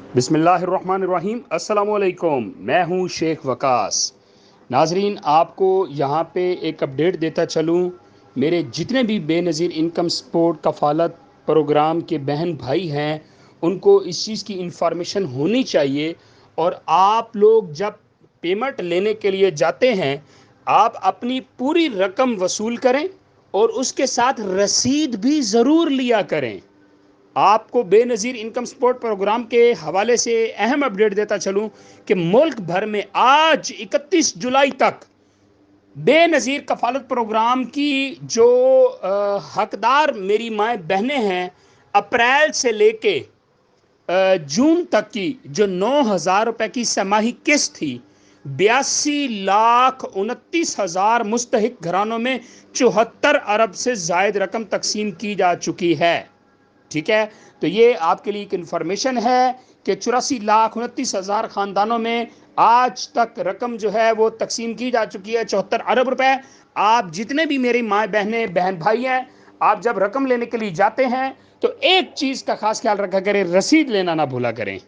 बिस्मिल्लाहिर्रहमानिर्रहीम। अस्सलाम वालेकुम। मैं हूँ शेख वकास। नाजरीन, आपको यहाँ पे एक अपडेट देता चलूँ। मेरे जितने भी बेनज़ीर इनकम सपोर्ट कफ़ालत प्रोग्राम के बहन भाई हैं, उनको इस चीज़ की इंफॉर्मेशन होनी चाहिए। और आप लोग जब पेमेंट लेने के लिए जाते हैं, आप अपनी पूरी रकम वसूल करें और उसके साथ रसीद भी ज़रूर लिया करें। आपको बेनज़ीर इनकम सपोर्ट प्रोग्राम के हवाले से अहम अपडेट देता चलूं कि मुल्क भर में आज 31 जुलाई तक बेनज़ीर कफ़ालत प्रोग्राम की जो हकदार मेरी माएँ बहनें हैं, अप्रैल से लेके जून तक की जो 9,000 रुपए की समाही किस्त थी, 82,29,000 मुस्तहिक घरानों में 74 अरब से जायद रकम तकसीम की जा चुकी है। ठीक है, तो ये आपके लिए एक इन्फॉर्मेशन है कि 84,29,000 खानदानों में आज तक रकम जो है वो तकसीम की जा चुकी है, 74 अरब रुपए। आप जितने भी मेरी माँ बहनें बहन भाई हैं, आप जब रकम लेने के लिए जाते हैं तो एक चीज़ का खास ख्याल रखा करें, रसीद लेना ना भूला करें।